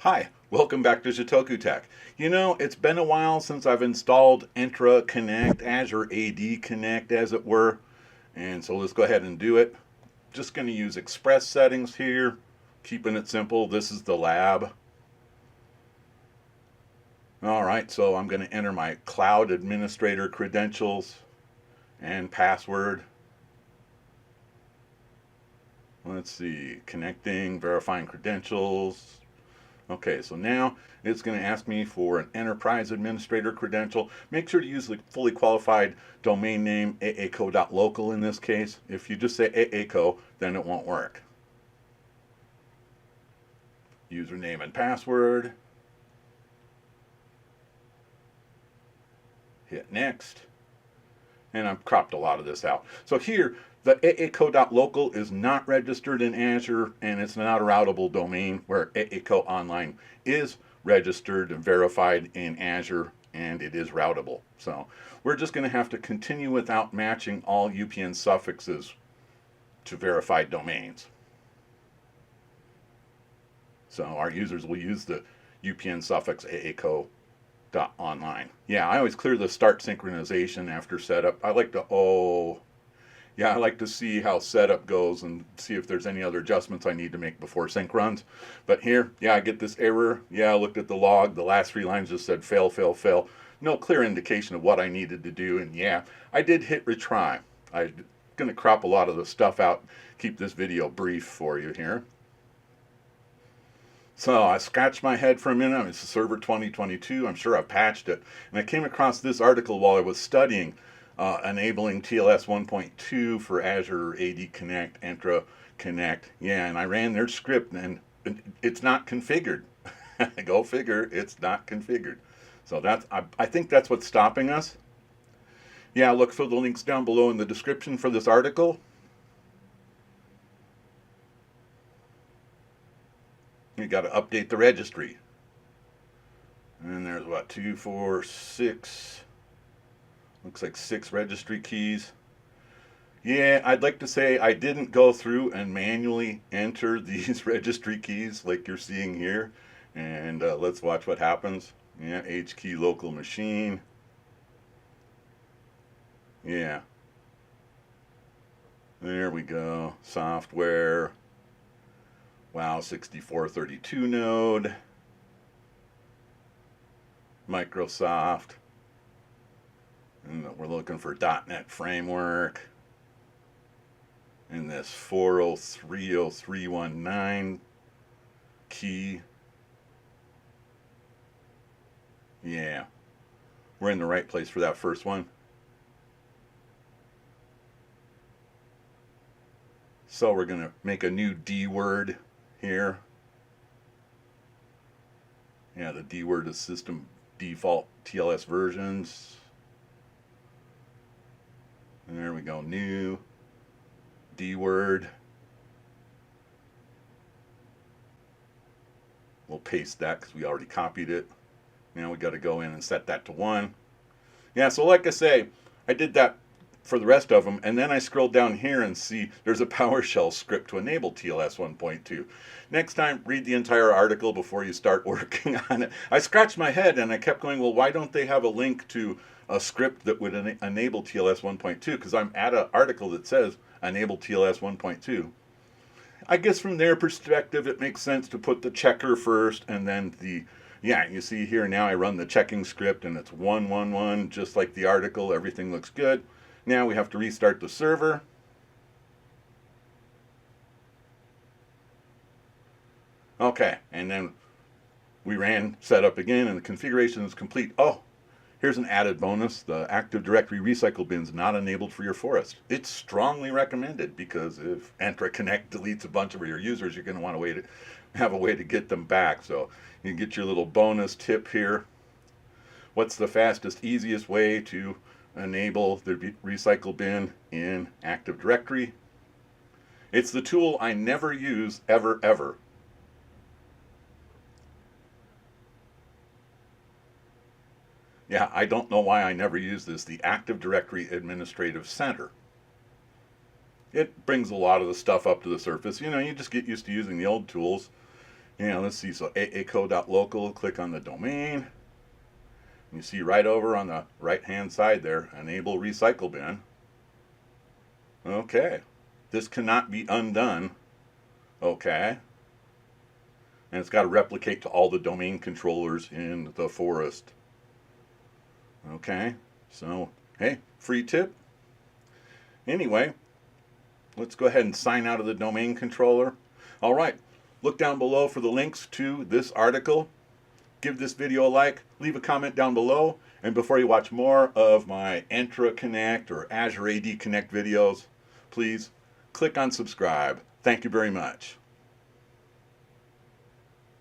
Hi, welcome back to Shitoku Tech. You know, it's been a while since I've installed Entra Connect, Azure AD Connect as it were, and so let's go ahead and do it. Just going to use Express settings here, keeping it simple. This is the lab. Alright, so I'm going to enter my cloud administrator credentials and password. Let's see, connecting, verifying credentials. Okay, so now it's going to ask me for an enterprise administrator credential. Make sure to use the fully qualified domain name aaco.local in this case. If you just say aaco, then it won't work. Username and password. Hit next. And I've cropped a lot of this out. So here, the aaco.local is not registered in Azure, and it's not a routable domain, where aaco online is registered and verified in Azure, and it is routable. So we're just going to have to continue without matching all UPN suffixes to verified domains. So our users will use the UPN suffix aaco.online. Yeah, I always clear the start synchronization after setup. I like to see how setup goes and see if there's any other adjustments I need to make before sync runs. But here, I get this error. I looked at the log. The last 3 lines just said fail, fail, fail. No clear indication of what I needed to do. And I did hit retry. I'm going to crop a lot of the stuff out, keep this video brief for you here. So I scratched my head for a minute. It's Server 2022. I'm sure I've patched it. And I came across this article while I was studying enabling TLS 1.2 for Azure AD Connect, Entra Connect. And I ran their script and it's not configured. Go figure, it's not configured. So I think that's what's stopping us. Look for the links down below in the description for this article. You got to update the registry. And there's what, 2, 4, 6. Looks like 6 registry keys. I'd like to say I didn't go through and manually enter these registry keys like you're seeing here. And let's watch what happens. H key local machine. There we go. Software. Wow, 6432 node. Microsoft. And we're looking for .NET Framework. And this 4030319 key. We're in the right place for that first one. So we're going to make a new D word here. The D word is system default TLS versions. And there we go, new D word. We'll paste that because we already copied it. Now we got to go in and set that to 1. So like I say, I did that for the rest of them, and then I scrolled down here and see there's a PowerShell script to enable TLS 1.2. Next time, read the entire article before you start working on it. I scratched my head and I kept going, well, why don't they have a link to a script that would enable TLS 1.2? Because I'm at an article that says enable TLS 1.2. I guess from their perspective, it makes sense to put the checker first and then you see here now I run the checking script and it's 111, just like the article. Everything looks good. Now we have to restart the server. Okay, and then we ran setup again and the configuration is complete. Oh, here's an added bonus. The Active Directory recycle bin is not enabled for your forest. It's strongly recommended because if Entra Connect deletes a bunch of your users, you're going to want to have a way to get them back. So you can get your little bonus tip here. What's the fastest, easiest way to enable the recycle bin in Active Directory? It's the tool I never use ever. I don't know why I never use this, the Active Directory Administrative Center. It brings a lot of the stuff up to the surface. You just get used to using the old tools. Yeah, let's see. So aaco.local, click on the domain. You see right over on the right hand side there, enable recycle bin. Okay. This cannot be undone. Okay. And it's got to replicate to all the domain controllers in the forest. Okay. So, hey, free tip. Anyway, let's go ahead and sign out of the domain controller. All right. Look down below for the links to this article. Give this video a like, leave a comment down below, and before you watch more of my Entra Connect or Azure AD Connect videos, please click on subscribe. Thank you very much.